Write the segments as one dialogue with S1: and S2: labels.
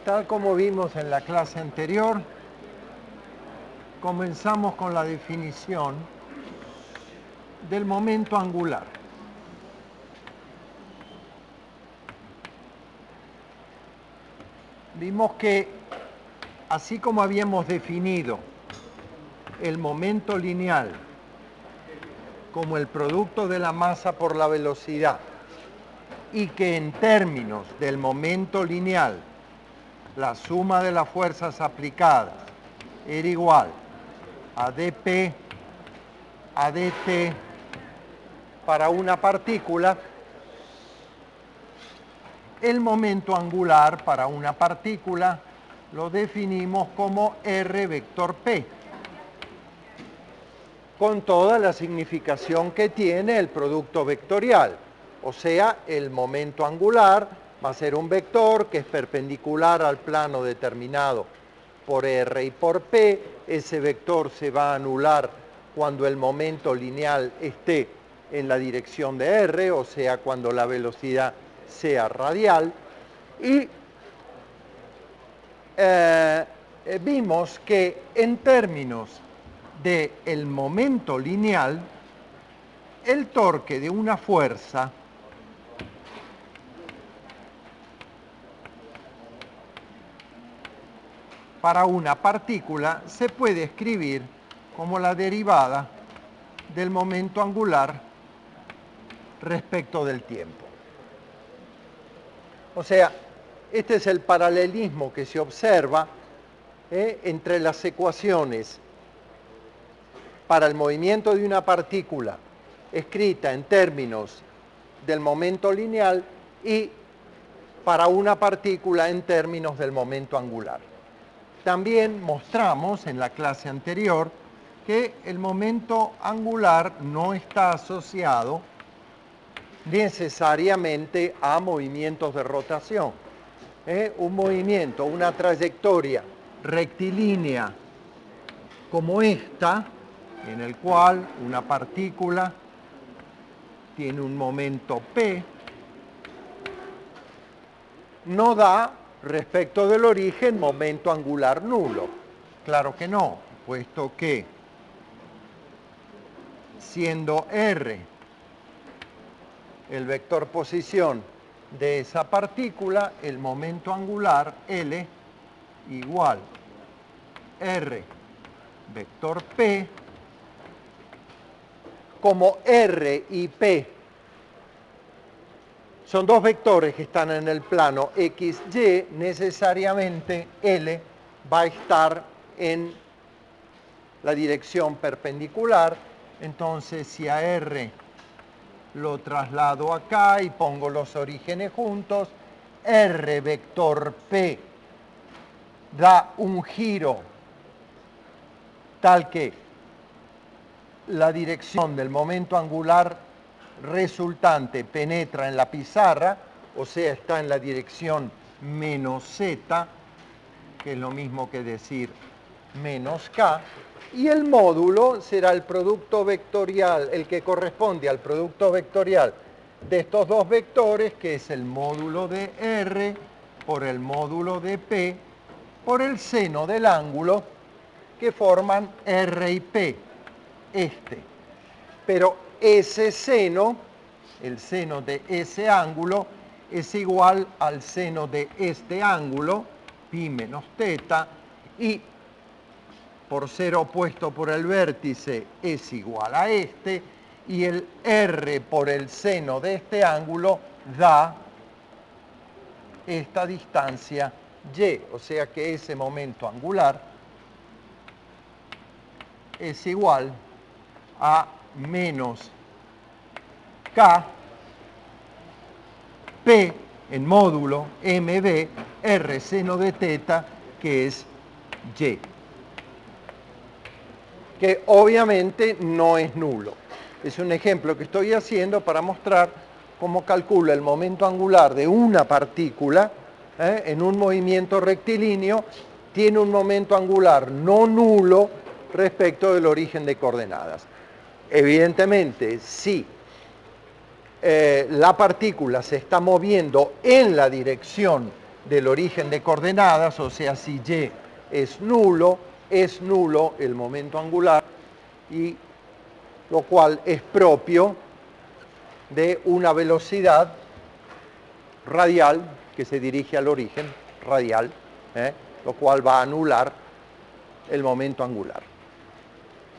S1: Tal como vimos en la clase anterior, comenzamos con la definición del momento angular. Vimos que, así como habíamos definido el momento lineal como el producto de la masa por la velocidad, y que en términos del momento lineal, la suma de las fuerzas aplicadas era igual a dP a dt para una partícula, el momento angular para una partícula lo definimos como R vector P, con toda la significación que tiene el producto vectorial. O sea, el momento angular va a ser un vector que es perpendicular al plano determinado por R y por P. Ese vector se va a anular cuando el momento lineal esté en la dirección de R, o sea, cuando la velocidad sea radial. Y vimos que en términos del momento lineal, el torque de una fuerza para una partícula se puede escribir como la derivada del momento angular respecto del tiempo. O sea, este es el paralelismo que se observa entre las ecuaciones para el movimiento de una partícula escrita en términos del momento lineal y para una partícula en términos del momento angular. También mostramos en la clase anterior que el momento angular no está asociado necesariamente a movimientos de rotación. Un movimiento, una trayectoria rectilínea como esta, en el cual una partícula tiene un momento P, no da, respecto del origen, momento angular nulo. Claro que no, puesto que siendo R el vector posición de esa partícula, el momento angular L igual R vector P, como R y P son dos vectores que están en el plano XY, necesariamente L va a estar en la dirección perpendicular. Entonces, si a R lo traslado acá y pongo los orígenes juntos, R vector P da un giro tal que la dirección del momento angular resultante penetra en la pizarra, o sea, está en la dirección menos z, que es lo mismo que decir menos k, y el módulo será el producto vectorial, el que corresponde al producto vectorial de estos dos vectores, que es el módulo de R por el módulo de P, por el seno del ángulo que forman R y P, Pero ese seno, el seno de ese ángulo, es igual al seno de este ángulo, pi menos teta, y por ser opuesto por el vértice es igual a este, y el R por el seno de este ángulo da esta distancia y, o sea que ese momento angular es igual a menos K P en módulo MB R seno de teta, que es Y, que obviamente no es nulo. Es un ejemplo que estoy haciendo para mostrar cómo calcula el momento angular de una partícula en un movimiento rectilíneo. Tiene un momento angular no nulo respecto del origen de coordenadas. Evidentemente, si la partícula se está moviendo en la dirección del origen de coordenadas, o sea, si y es nulo el momento angular, y lo cual es propio de una velocidad radial que se dirige al origen, radial, lo cual va a anular el momento angular.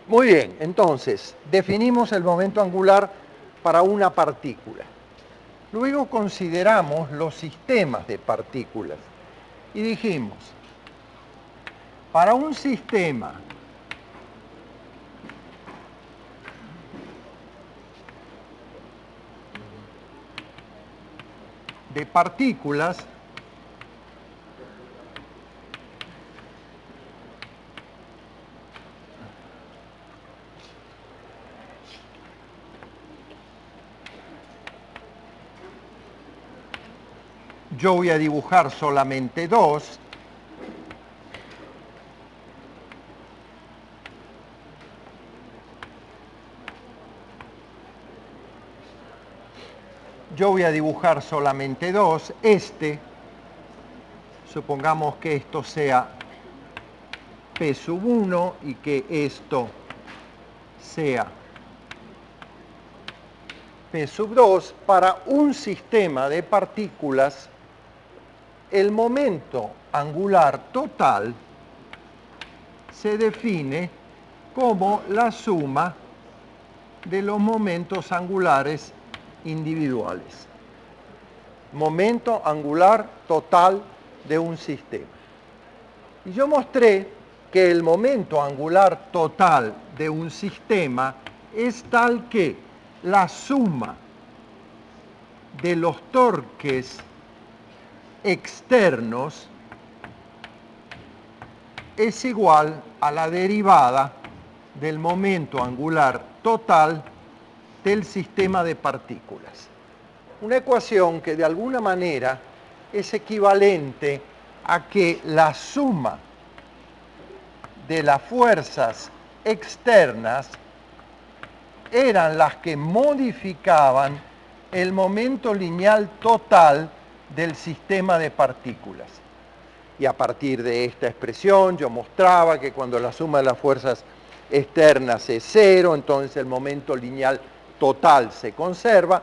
S1: Muy bien, entonces, definimos el momento angular para una partícula. Luego consideramos los sistemas de partículas y dijimos, para un sistema de partículas, yo voy a dibujar solamente dos. Yo voy a dibujar solamente dos. Supongamos que esto sea P sub 1 y que esto sea P sub 2. Para un sistema de partículas, el momento angular total se define como la suma de los momentos angulares individuales. Momento angular total de un sistema. Y yo mostré que el momento angular total de un sistema es tal que la suma de los torques externos es igual a la derivada del momento angular total del sistema de partículas. Una ecuación que de alguna manera es equivalente a que la suma de las fuerzas externas eran las que modificaban el momento lineal total del sistema de partículas. Y a partir de esta expresión yo mostraba que cuando la suma de las fuerzas externas es cero, entonces el momento lineal total se conserva.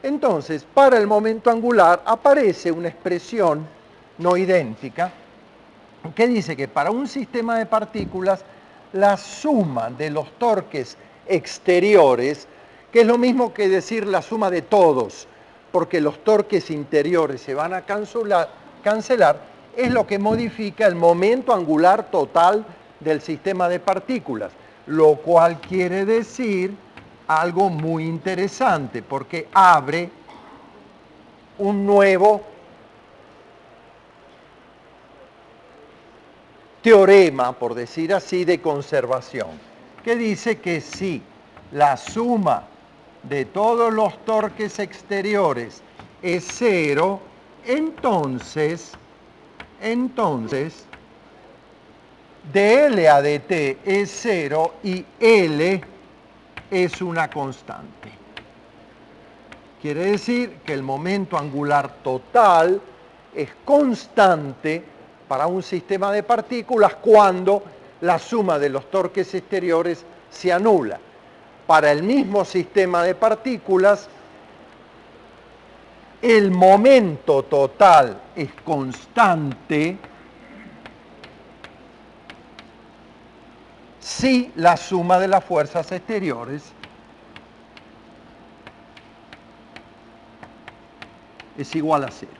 S1: Entonces, para el momento angular aparece una expresión no idéntica que dice que para un sistema de partículas la suma de los torques exteriores, que es lo mismo que decir la suma de todos, porque los torques interiores se van a cancelar, es lo que modifica el momento angular total del sistema de partículas, lo cual quiere decir algo muy interesante, porque abre un nuevo teorema, por decir así, de conservación, que dice que si la suma de todos los torques exteriores es cero, entonces dL a dt es cero y L es una constante. Quiere decir que el momento angular total es constante para un sistema de partículas cuando la suma de los torques exteriores se anula. Para el mismo sistema de partículas, el momento total es constante si la suma de las fuerzas exteriores es igual a cero.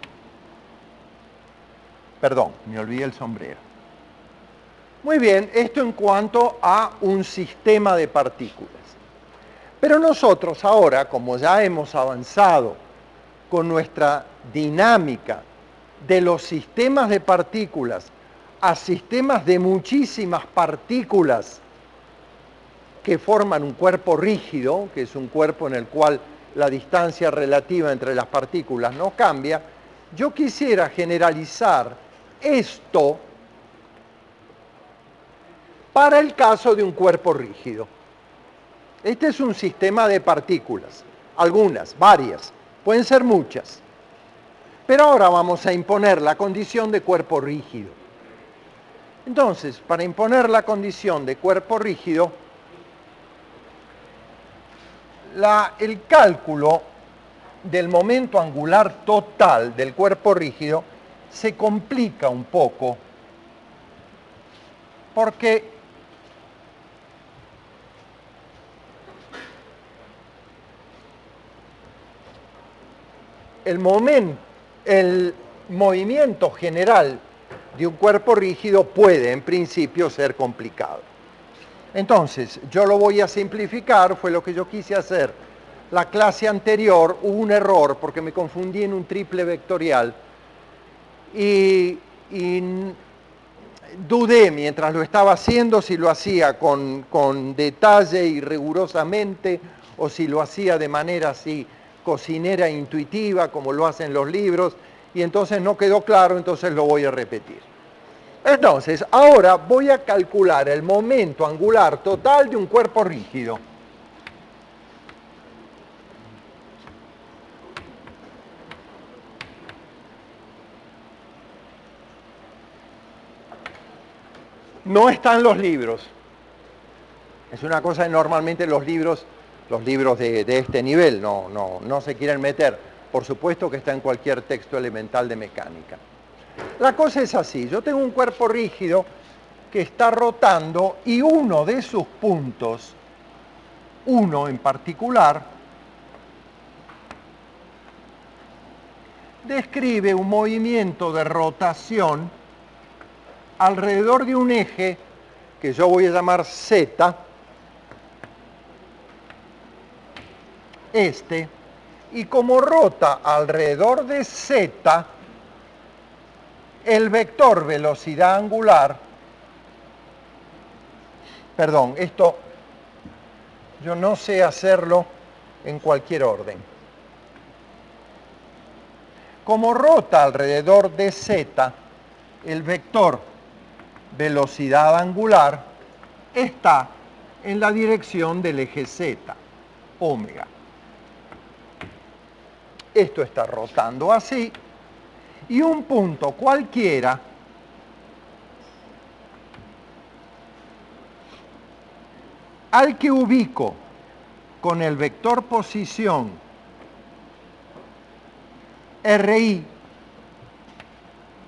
S1: Perdón, me olvidé el sombrero. Muy bien, esto en cuanto a un sistema de partículas. Pero nosotros ahora, como ya hemos avanzado con nuestra dinámica de los sistemas de partículas a sistemas de muchísimas partículas que forman un cuerpo rígido, que es un cuerpo en el cual la distancia relativa entre las partículas no cambia, yo quisiera generalizar esto para el caso de un cuerpo rígido. Este es un sistema de partículas. algunas, varias, pueden ser muchas. Pero ahora vamos a imponer la condición de cuerpo rígido. Entonces, para imponer la condición de cuerpo rígido, el cálculo del momento angular total del cuerpo rígido se complica un poco porque el movimiento general de un cuerpo rígido puede, en principio, ser complicado. Entonces, yo lo voy a simplificar, fue lo que yo quise hacer. La clase anterior hubo un error porque me confundí en un triple vectorial y dudé mientras lo estaba haciendo si lo hacía con detalle y rigurosamente o si lo hacía de manera así cocinera intuitiva como lo hacen los libros y entonces no quedó claro, entonces lo voy a repetir. Entonces, ahora voy a calcular el momento angular total de un cuerpo rígido. No están los libros. Es una cosa que normalmente los libros de este nivel no se quieren meter. Por supuesto que está en cualquier texto elemental de mecánica. La cosa es así, yo tengo un cuerpo rígido que está rotando y uno de sus puntos, uno en particular, describe un movimiento de rotación alrededor de un eje que yo voy a llamar Z, y como rota alrededor de Z, el vector velocidad angular, perdón, esto yo no sé hacerlo en cualquier orden. Como rota alrededor de Z, el vector velocidad angular está en la dirección del eje Z, omega. Esto está rotando así, y un punto cualquiera al que ubico con el vector posición RI.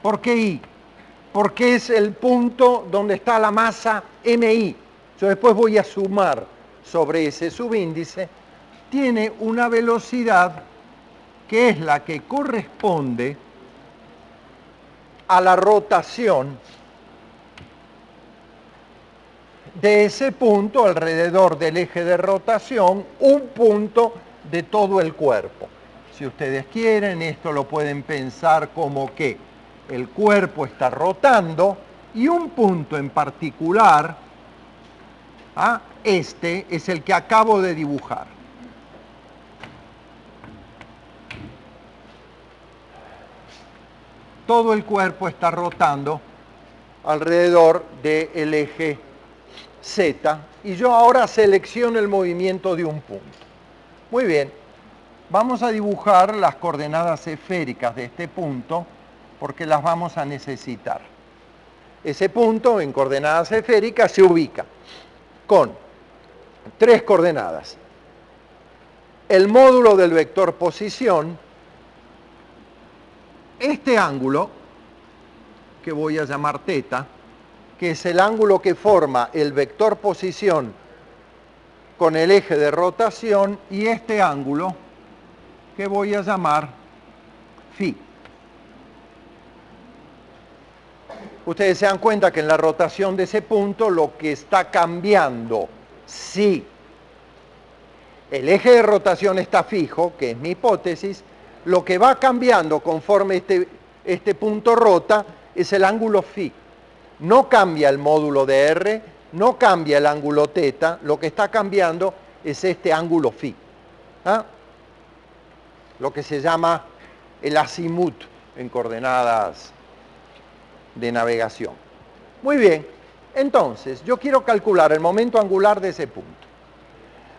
S1: ¿Por qué I? Porque es el punto donde está la masa MI. Yo después voy a sumar sobre ese subíndice. Tiene una velocidad que es la que corresponde a la rotación de ese punto alrededor del eje de rotación, un punto de todo el cuerpo. Si ustedes quieren, esto lo pueden pensar como que el cuerpo está rotando y un punto en particular, este es el que acabo de dibujar. Todo el cuerpo está rotando alrededor del eje Z y yo ahora selecciono el movimiento de un punto. Muy bien, vamos a dibujar las coordenadas esféricas de este punto porque las vamos a necesitar. Ese punto en coordenadas esféricas se ubica con 3 coordenadas. El módulo del vector posición, este ángulo, que voy a llamar θ, que es el ángulo que forma el vector posición con el eje de rotación, y este ángulo que voy a llamar φ. Ustedes se dan cuenta que en la rotación de ese punto lo que está cambiando, si el eje de rotación está fijo, que es mi hipótesis, lo que va cambiando conforme este punto rota es el ángulo φ. No cambia el módulo de R, no cambia el ángulo θ, lo que está cambiando es este ángulo φ. Lo que se llama el azimut en coordenadas de navegación. Muy bien, entonces yo quiero calcular el momento angular de ese punto.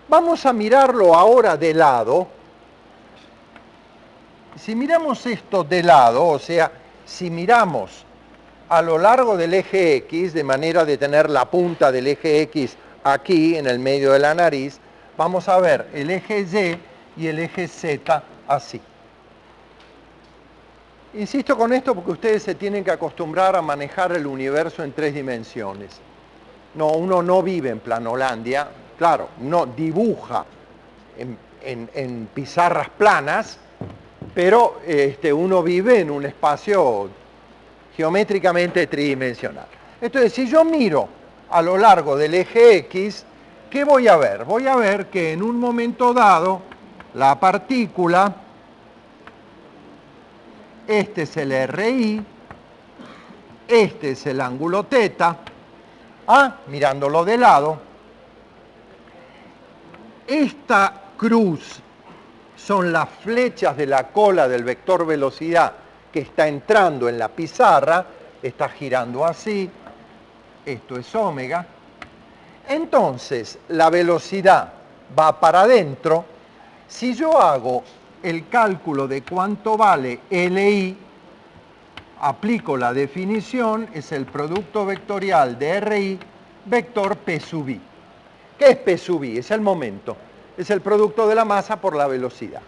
S1: Vamos a mirarlo ahora de lado Si miramos esto de lado, o sea, si miramos a lo largo del eje X, de manera de tener la punta del eje X aquí, en el medio de la nariz, vamos a ver el eje Y y el eje Z así. Insisto con esto porque ustedes se tienen que acostumbrar a manejar el universo en 3 dimensiones. No, uno no vive en Planolandia, claro, uno dibuja en pizarras planas, pero uno vive en un espacio geométricamente tridimensional. Entonces, si yo miro a lo largo del eje X, ¿qué voy a ver? Voy a ver que en un momento dado, la partícula, este es el RI, este es el ángulo θ, mirándolo de lado, esta cruz son las flechas de la cola del vector velocidad que está entrando en la pizarra, está girando así, esto es omega. Entonces, la velocidad va para adentro. Si yo hago el cálculo de cuánto vale LI, aplico la definición, es el producto vectorial de RI, vector P sub I. ¿Qué es P sub I? Es el momento. Es el producto de la masa por la velocidad,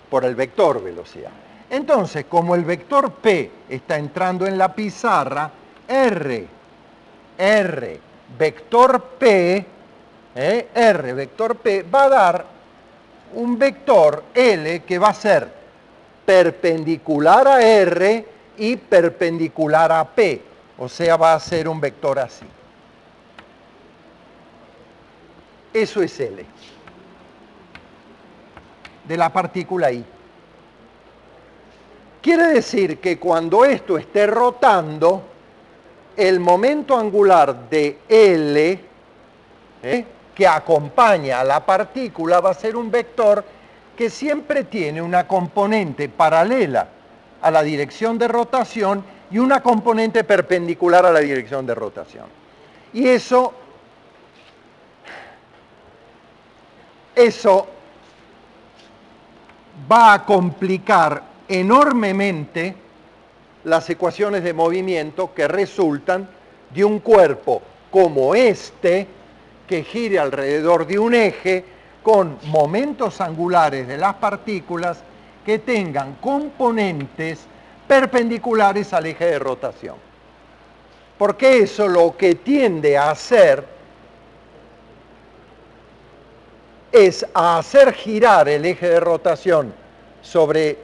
S1: por el vector velocidad. Entonces, como el vector P está entrando en la pizarra, R vector P, R vector P va a dar un vector L que va a ser perpendicular a R y perpendicular a P. O sea, va a ser un vector así. Eso es L de la partícula I. Quiere decir que cuando esto esté rotando, el momento angular de L, que acompaña a la partícula, va a ser un vector que siempre tiene una componente paralela a la dirección de rotación y una componente perpendicular a la dirección de rotación. Y eso va a complicar enormemente las ecuaciones de movimiento que resultan de un cuerpo como este, que gire alrededor de un eje con momentos angulares de las partículas que tengan componentes perpendiculares al eje de rotación. Porque eso lo que tiende a hacer es a hacer girar el eje de rotación sobre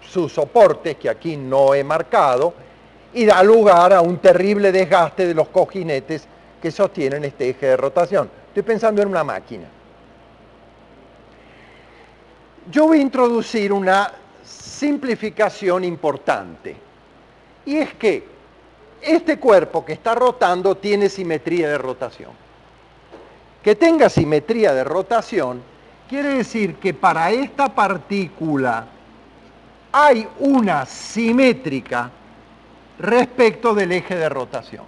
S1: sus soportes, que aquí no he marcado, y da lugar a un terrible desgaste de los cojinetes que sostienen este eje de rotación. Estoy pensando en una máquina. Yo voy a introducir una simplificación importante, y es que este cuerpo que está rotando tiene simetría de rotación. Que tenga simetría de rotación quiere decir que para esta partícula hay una simétrica respecto del eje de rotación.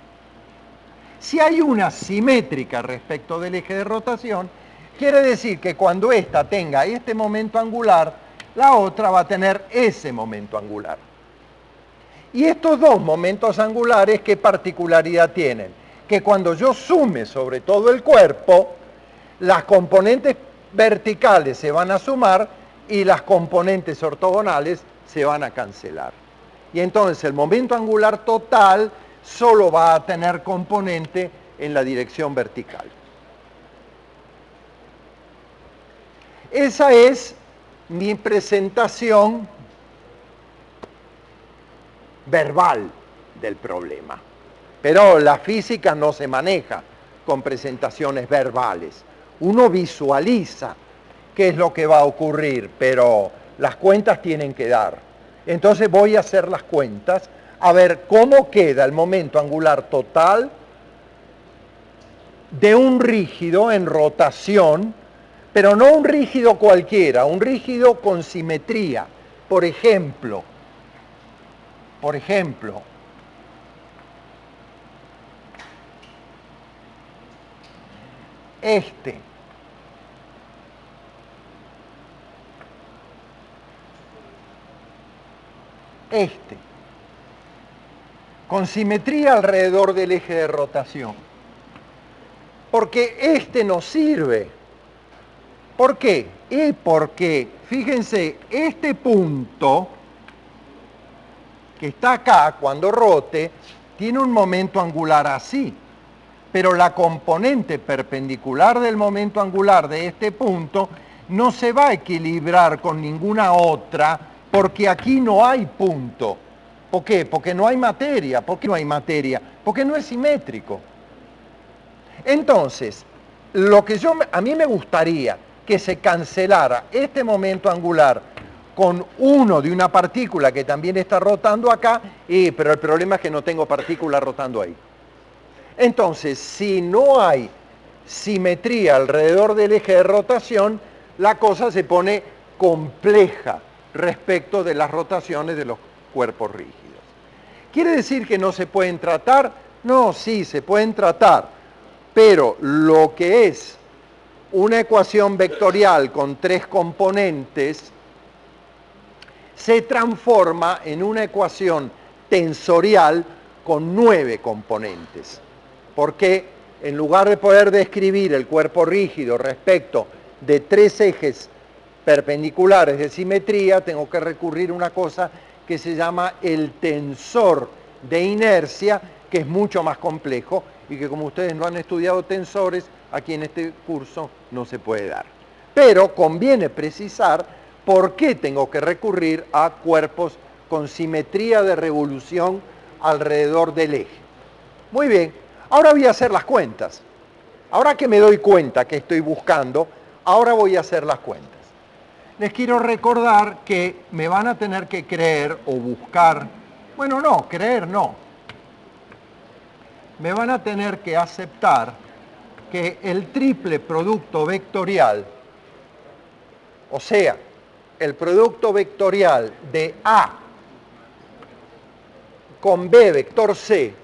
S1: Si hay una simétrica respecto del eje de rotación, quiere decir que cuando ésta tenga este momento angular, la otra va a tener ese momento angular. Y estos dos momentos angulares, ¿qué particularidad tienen? Que cuando yo sume sobre todo el cuerpo, las componentes verticales se van a sumar y las componentes ortogonales se van a cancelar. Y entonces el momento angular total solo va a tener componente en la dirección vertical. Esa es mi presentación verbal del problema. Pero la física no se maneja con presentaciones verbales. Uno visualiza qué es lo que va a ocurrir, pero las cuentas tienen que dar. Entonces voy a hacer las cuentas a ver cómo queda el momento angular total de un rígido en rotación, pero no un rígido cualquiera, un rígido con simetría. Por ejemplo, este, con simetría alrededor del eje de rotación. Porque este nos sirve. ¿Por qué? Y porque, fíjense, este punto que está acá, cuando rote, tiene un momento angular así. Pero la componente perpendicular del momento angular de este punto no se va a equilibrar con ninguna otra, porque aquí no hay punto. ¿Por qué? Porque no hay materia. ¿Por qué no hay materia? Porque no es simétrico. Entonces, lo que a mí me gustaría que se cancelara este momento angular con uno de una partícula que también está rotando acá, pero el problema es que no tengo partícula rotando ahí. Entonces, si no hay simetría alrededor del eje de rotación, la cosa se pone compleja respecto de las rotaciones de los cuerpos rígidos. ¿Quiere decir que no se pueden tratar? No, sí, se pueden tratar, pero lo que es una ecuación vectorial con 3 componentes se transforma en una ecuación tensorial con 9 componentes. Porque en lugar de poder describir el cuerpo rígido respecto de 3 ejes perpendiculares de simetría, tengo que recurrir a una cosa que se llama el tensor de inercia, que es mucho más complejo y que, como ustedes no han estudiado tensores, aquí en este curso no se puede dar. Pero conviene precisar por qué tengo que recurrir a cuerpos con simetría de revolución alrededor del eje. Muy bien, ahora voy a hacer las cuentas. Ahora que me doy cuenta que estoy buscando, ahora voy a hacer las cuentas. Les quiero recordar que me van a tener que creer o buscar, bueno, no, creer no. Me van a tener que aceptar que el triple producto vectorial, o sea, el producto vectorial de A con B vector C,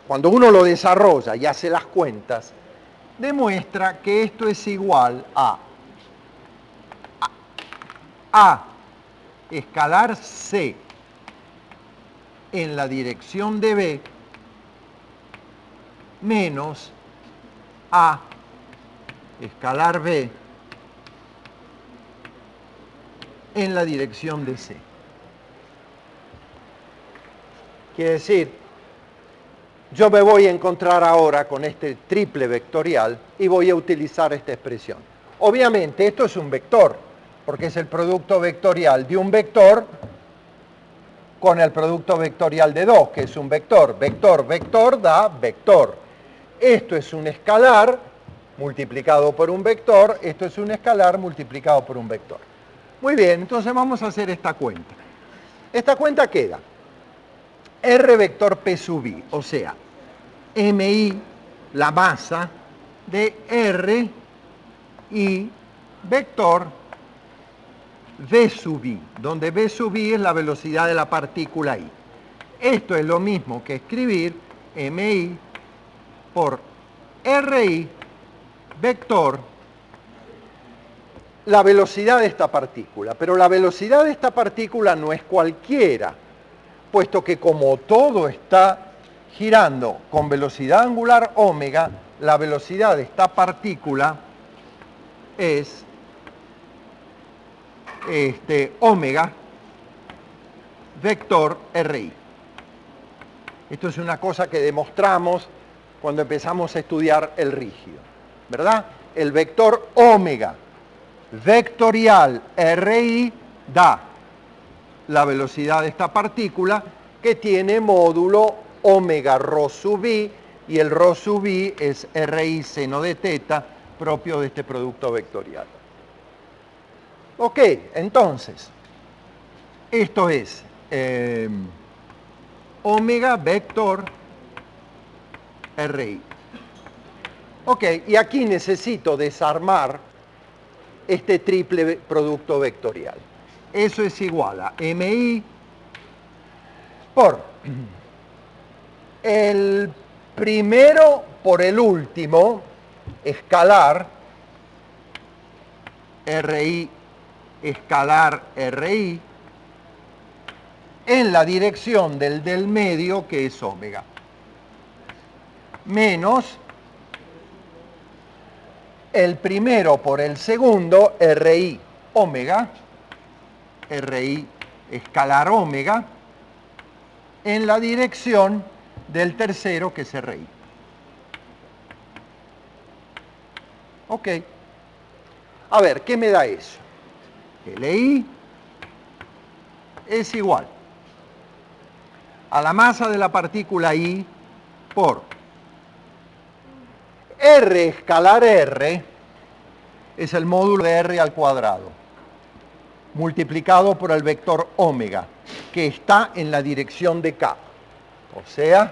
S1: cuando uno lo desarrolla y hace las cuentas, demuestra que esto es igual a escalar C en la dirección de B menos A escalar B en la dirección de C. Quiere decir, yo me voy a encontrar ahora con este triple vectorial y voy a utilizar esta expresión. Obviamente esto es un vector, porque es el producto vectorial de un vector con el producto vectorial de 2, que es un vector. Vector, vector da vector. Esto es un escalar multiplicado por un vector, esto es un escalar multiplicado por un vector. Muy bien, entonces vamos a hacer esta cuenta. Esta cuenta queda R vector P sub I, o sea, MI, la masa de R y vector V sub I, donde V sub I es la velocidad de la partícula I. Esto es lo mismo que escribir MI por RI vector la velocidad de esta partícula. Pero la velocidad de esta partícula no es cualquiera, puesto que como todo está girando con velocidad angular omega, la velocidad de esta partícula es omega vector RI. Esto es una cosa que demostramos cuando empezamos a estudiar el rígido, ¿verdad? El vector omega vectorial RI da la velocidad de esta partícula, que tiene módulo omega rho sub I, y el rho sub I es RI seno de teta, propio de este producto vectorial. Ok, entonces, esto es omega vector RI. Ok, y aquí necesito desarmar este triple producto vectorial. Eso es igual a MI por el primero por el último, escalar, RI escalar RI, en la dirección del medio, que es omega, menos el primero por el segundo, RI omega, RI escalar omega, en la dirección del tercero, que es RI. Ok. A ver, ¿qué me da eso? LI es igual a la masa de la partícula I por R escalar R, es el módulo de R al cuadrado, multiplicado por el vector omega, que está en la dirección de K. O sea,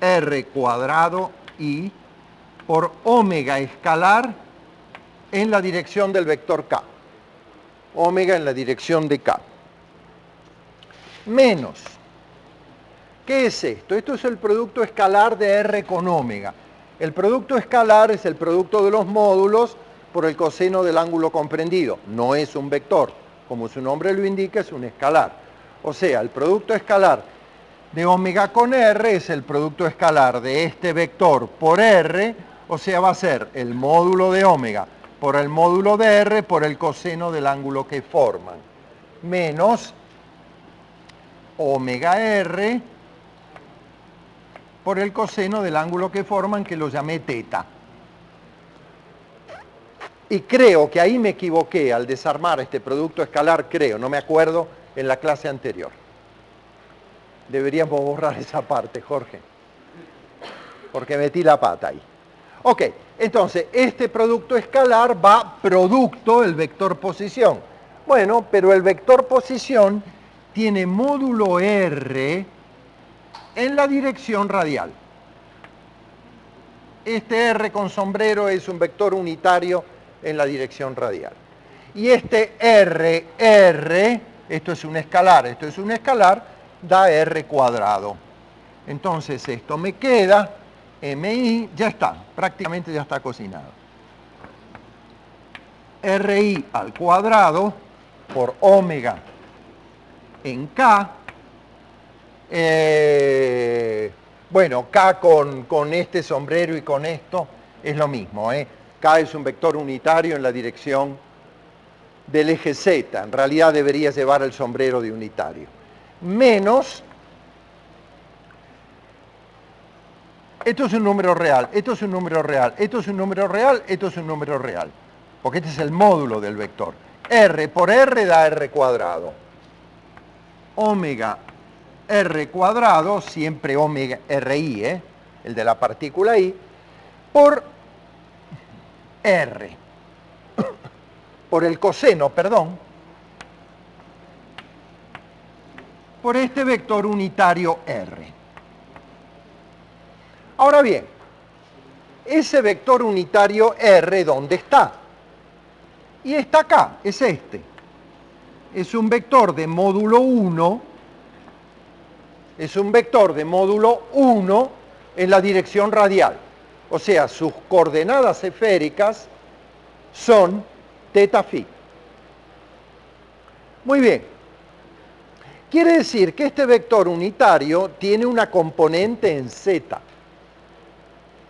S1: R cuadrado I por omega escalar en la dirección del vector K. Omega en la dirección de K. Menos, ¿qué es esto? Esto es el producto escalar de R con omega. El producto escalar es el producto de los módulos por el coseno del ángulo comprendido. No es un vector. Como su nombre lo indica, es un escalar. O sea, el producto escalar de omega con R es el producto escalar de este vector por R, o sea, va a ser el módulo de omega por el módulo de R por el coseno del ángulo que forman, menos omega R por el coseno del ángulo que forman, que lo llamé teta. Y creo que ahí me equivoqué al desarmar este producto escalar, creo, no me acuerdo, en la clase anterior. Deberíamos borrar esa parte, Jorge, porque metí la pata ahí. Ok, entonces, este producto escalar va producto el vector posición. Bueno, pero el vector posición tiene módulo R en la dirección radial. Este R con sombrero es un vector unitario en la dirección radial. Y este R, esto es un escalar, da R cuadrado. Entonces esto me queda, MI, ya está, prácticamente ya está cocinado. RI al cuadrado por omega en K. Bueno, K con este sombrero y con esto es lo mismo. K es un vector unitario en la dirección del eje Z. En realidad debería llevar el sombrero de unitario. Menos, esto es un número real, esto es un número real, esto es un número real, esto es un número real. Porque este es el módulo del vector. R por R da R cuadrado. Omega R cuadrado, siempre omega RI, el de la partícula I, por R, por el coseno, perdón, por este vector unitario R. Ahora bien, ese vector unitario R, ¿dónde está? Y está acá, es este. Es un vector de módulo 1, es un vector de módulo 1 en la dirección radial. O sea, sus coordenadas esféricas son teta phi. Muy bien. Quiere decir que este vector unitario tiene una componente en z.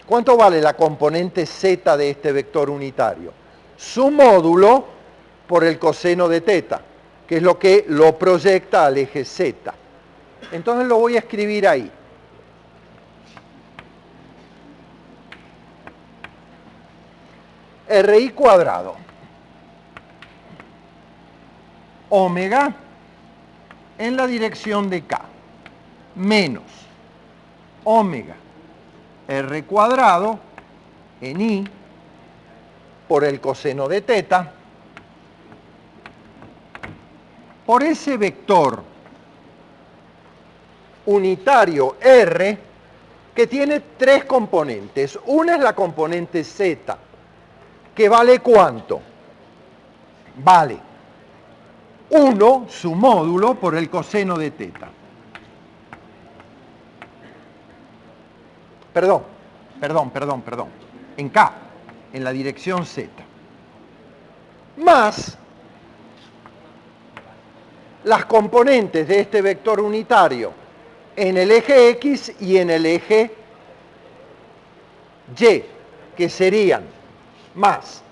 S1: ¿Cuánto vale la componente z de este vector unitario? Su módulo por el coseno de teta, que es lo que lo proyecta al eje z. Entonces lo voy a escribir ahí. RI cuadrado omega en la dirección de K menos omega R cuadrado en I por el coseno de teta por ese vector unitario R que tiene tres componentes. Una es la componente Z, que vale ¿cuánto? Vale 1 su módulo por el coseno de teta. Perdón. En K, en la dirección Z. Más las componentes de este vector unitario en el eje X y en el eje Y, que serían más